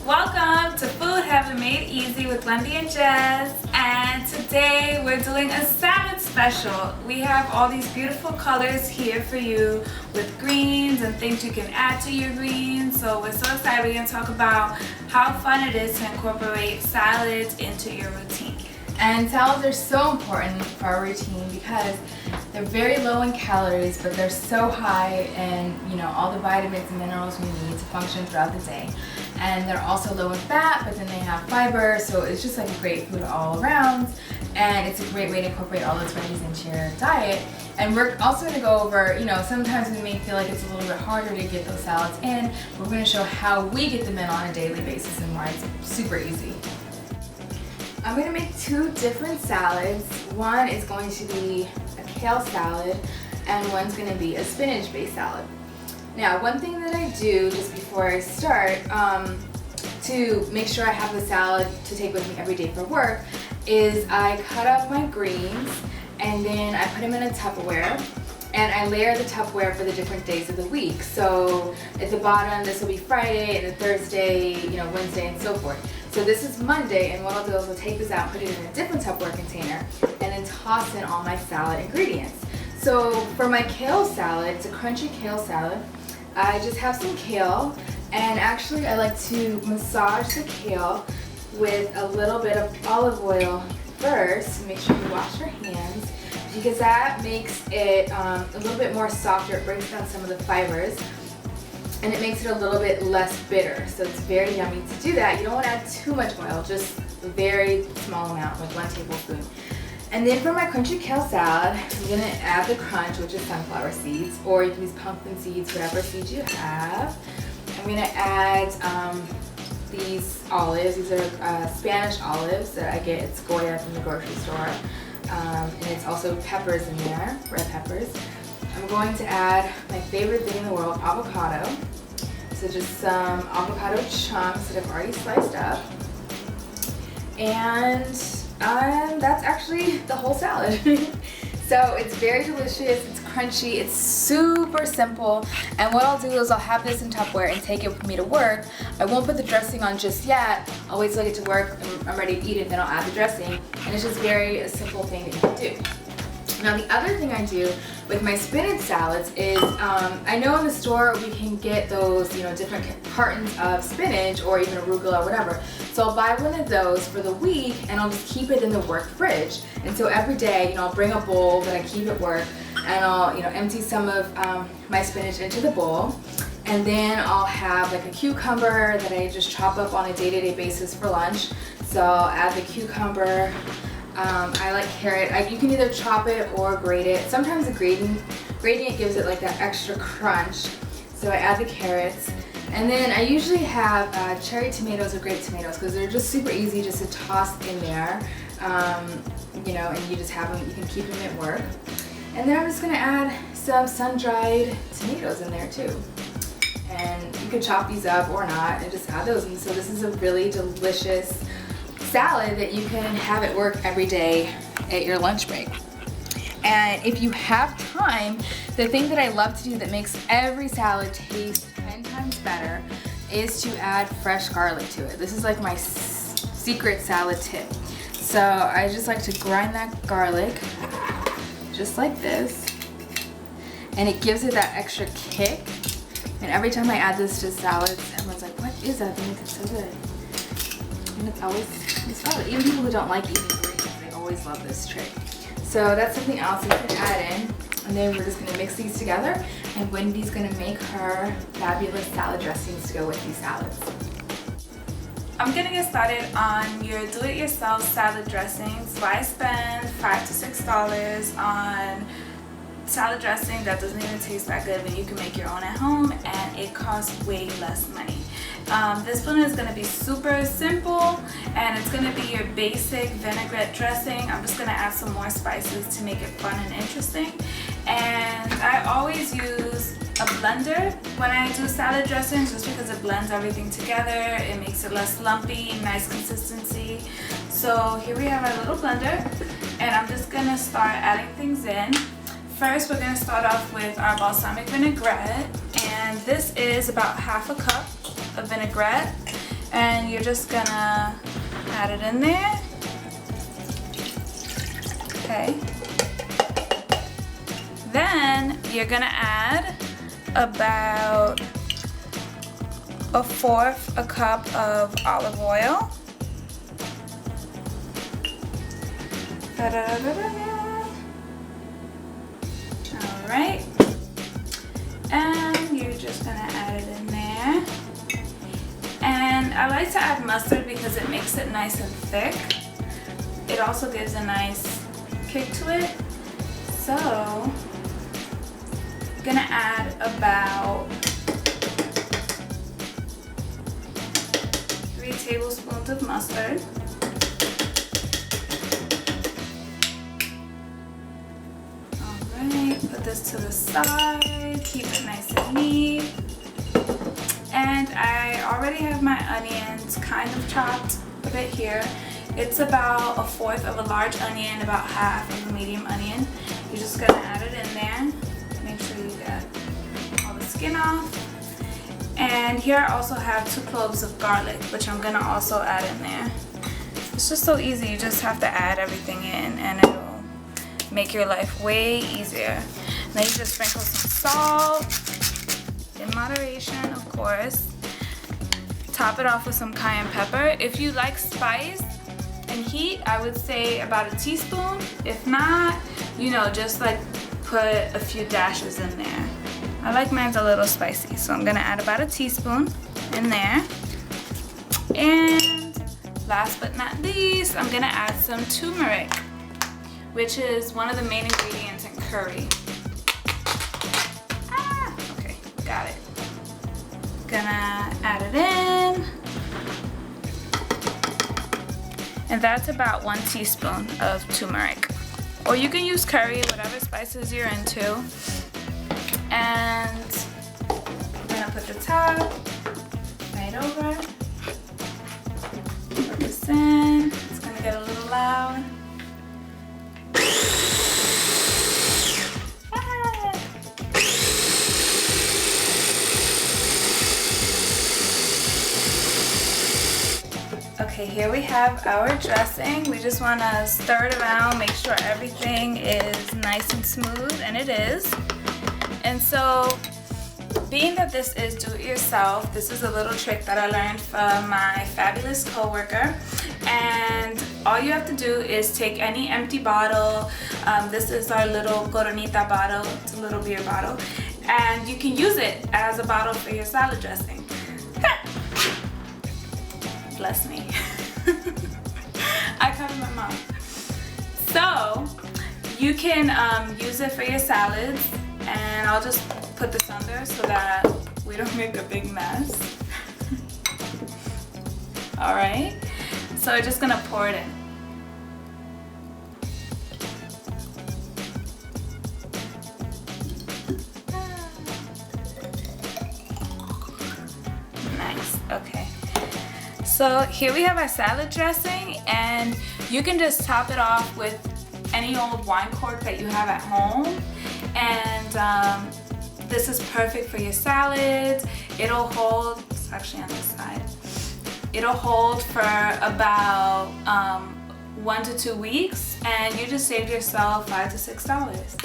Welcome to Food Heaven Made Easy with Lundy and Jazz, and today we're doing a salad special. We have all these beautiful colors here for you with greens and things you can add to your greens. So we're so excited. We're going to talk about how fun it is to incorporate salads into your routine. And salads are so important for our routine because they're very low in calories, but they're so high in, all the vitamins and minerals we need to function throughout the day. And they're also low in fat, but then they have fiber, so it's just like a great food all around. And it's a great way to incorporate all those veggies into your diet. And we're also going to go over, sometimes we may feel like it's a little bit harder to get those salads in. We're going to show how we get them in on a daily basis and why it's super easy. I'm going to make two different salads. One is going to be a kale salad and one's going to be a spinach-based salad. Now, one thing that I do just before I start to make sure I have the salad to take with me every day for work is I cut up my greens and then I put them in a Tupperware. And I layer the Tupperware for the different days of the week. So at the bottom, this will be Friday, and then Thursday, Wednesday, and so forth. So this is Monday, and what I'll do is I'll take this out, put it in a different Tupperware container, and then toss in all my salad ingredients. So for my kale salad, it's a crunchy kale salad. I just have some kale, and actually I like to massage the kale with a little bit of olive oil first. Make sure you wash your hands, because that makes it a little bit more softer. It breaks down some of the fibers and it makes it a little bit less bitter. So it's very yummy to do that. You don't want to add too much oil, just a very small amount, like 1 tablespoon. And then for my crunchy kale salad, I'm going to add the crunch, which is sunflower seeds, or you can use pumpkin seeds, whatever seeds you have. I'm going to add these olives. These are Spanish olives that I get at Goya from the grocery store. And it's also peppers in there, red peppers. I'm going to add my favorite thing in the world, avocado. So just some avocado chunks that I've already sliced up. And that's actually the whole salad. So it's very delicious, it's crunchy, it's super simple. And what I'll do is I'll have this in Tupperware and take it with me to work. I won't put the dressing on just yet. I'll wait till I get to work and I'm ready to eat it, then I'll add the dressing. And it's just a simple thing that you can do. Now the other thing I do with my spinach salads is, I know in the store we can get those, different cartons of spinach or even arugula or whatever. So I'll buy one of those for the week and I'll just keep it in the work fridge. And so every day, I'll bring a bowl that I keep at work and I'll, empty some of my spinach into the bowl. And then I'll have like a cucumber that I just chop up on a day-to-day basis for lunch. So I'll add the cucumber. I like carrot. You can either chop it or grate it. Sometimes the grating it gives it like that extra crunch. So I add the carrots. And then I usually have cherry tomatoes or grape tomatoes because they're just super easy just to toss in there. And you just have them, you can keep them at work. And then I'm just gonna add some sun-dried tomatoes in there too. And you could chop these up or not and just add those. And so this is a really delicious salad that you can have at work every day at your lunch break. And if you have time, the thing that I love to do that makes every salad taste 10 times better is to add fresh garlic to it. This is like my secret salad tip. So I just like to grind that garlic just like this, and it gives it that extra kick. And every time I add this to salads, everyone's like, what is that? That makes it so good. And it's always salad. Even people who don't like eating greens, they always love this trick. So that's something else you can add in. And then we're just going to mix these together. And Wendy's going to make her fabulous salad dressings to go with these salads. I'm going to get started on your do-it-yourself salad dressings. So I spend $5 to $6 on salad dressing that doesn't even taste that good, but you can make your own at home and it costs way less money. This one is going to be super simple and it's going to be your basic vinaigrette dressing. I'm just going to add some more spices to make it fun and interesting. And I always use a blender when I do salad dressings just because it blends everything together. It makes it less lumpy, nice consistency. So here we have our little blender and I'm just going to start adding things in. First, we're going to start off with our balsamic vinaigrette, and this is about half a cup of vinaigrette. and you're just gonna add it in there. Okay. Then you're gonna add about 1/4 cup of olive oil. All right. And you're just gonna add it in there. And I like to add mustard because it makes it nice and thick. It also gives a nice kick to it. So, I'm gonna add about 3 tablespoons of mustard. Alright, put this to the side, keep it nice and neat. And I already have my onions kind of chopped a bit here. It's about 1/4 of a large onion, about half of a medium onion. You're just gonna add it in there. Make sure you get all the skin off. And here I also have 2 cloves of garlic, which I'm gonna also add in there. It's just so easy. You just have to add everything in and it'll make your life way easier. Then you just sprinkle some salt, in moderation, of course. Top it off with some cayenne pepper. If you like spice and heat, I would say about a teaspoon. If not, you know, just like put a few dashes in there. I like mine a little spicy, so I'm gonna add about a teaspoon in there. And last but not least, I'm gonna add some turmeric, which is one of the main ingredients in curry. Okay, got it. Gonna add it in. And that's about 1 teaspoon of turmeric. Or you can use curry, whatever spices you're into. And I'm gonna put the top right over. Put this in. It's gonna get a little loud. Okay, here we have our dressing. We just want to stir it around, make sure everything is nice and smooth, and it is. And so, being that this is do-it-yourself, this is a little trick that I learned from my fabulous coworker. And all you have to do is take any empty bottle. This is our little Coronita bottle. It's a little beer bottle. And you can use it as a bottle for your salad dressing. Bless me. I covered my mouth. So you can use it for your salads, and I'll just put this under so that we don't make a big mess. All right, so we're just gonna pour it in. Nice, okay. So here we have our salad dressing, and you can just top it off with any old wine cork that you have at home. And this is perfect for your salads. It'll hold, it's actually on this side. It'll hold for about 1 to 2 weeks, and you just saved yourself $5 to $6.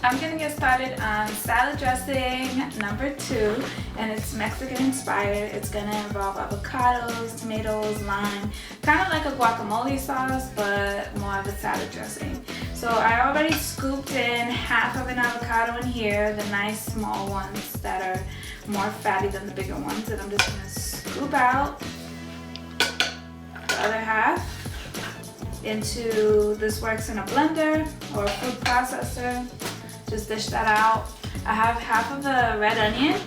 I'm gonna get started on salad dressing number 2, and it's Mexican inspired. It's gonna involve avocados, tomatoes, lime, kind of like a guacamole sauce, but more of a salad dressing. So I already scooped in half of an avocado in here, the nice small ones that are more fatty than the bigger ones, and I'm just gonna scoop out the other half into, this works in a blender or a food processor. Just dish that out. I have half of the red onion.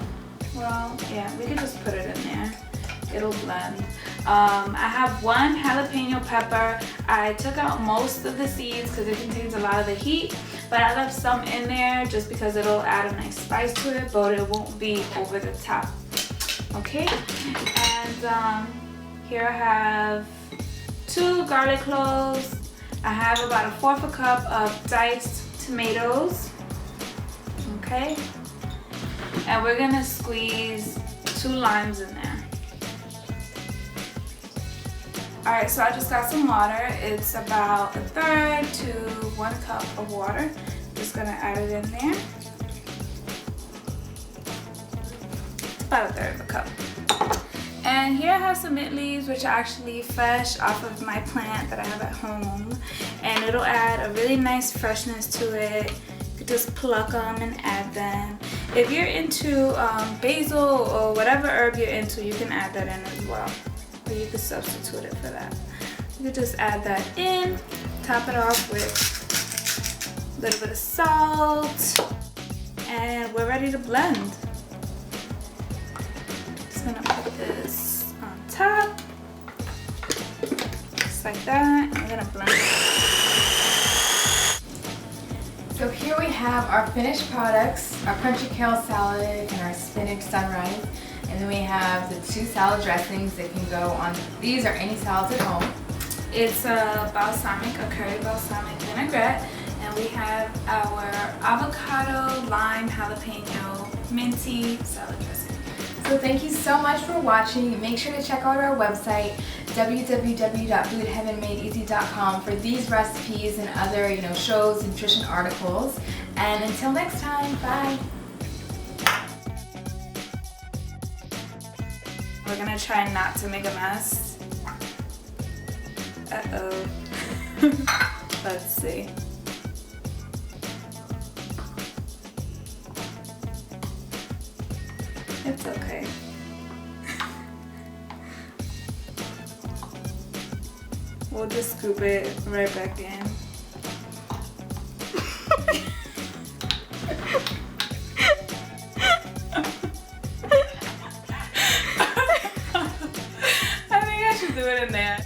Well, yeah, we could just put it in there. It'll blend. I have 1 jalapeno pepper. I took out most of the seeds because it contains a lot of the heat, but I left some in there just because it'll add a nice spice to it, but it won't be over the top. Okay, and here I have 2 garlic cloves. I have about 1/4 cup of diced tomatoes. Okay, and we're gonna squeeze 2 limes in there. Alright, so I just got some water. It's about 1/3 to 1 cup of water. Just gonna add it in there. It's about 1/3 of a cup. And here I have some mint leaves, which are actually fresh off of my plant that I have at home. And it'll add a really nice freshness to it. You could just pluck them and add them. If you're into basil or whatever herb you're into, you can add that in as well. Or you could substitute it for that. You could just add that in, top it off with a little bit of salt, and we're ready to blend. Just gonna put this on top, just like that, and we're gonna blend it. So here we have our finished products, our crunchy kale salad and our spinach sunrise. And then we have the 2 salad dressings that can go on these or any salads at home. It's a balsamic, a curry balsamic vinaigrette, and we have our avocado, lime, jalapeno, minty salad dressing. So thank you so much for watching. Make sure to check out our website, www.foodheavenmadeeasy.com, for these recipes and other, shows, nutrition articles. And until next time, bye. We're gonna try not to make a mess. Uh-oh. Let's see. It's okay. We'll just scoop it right back in. I think I should do it in there.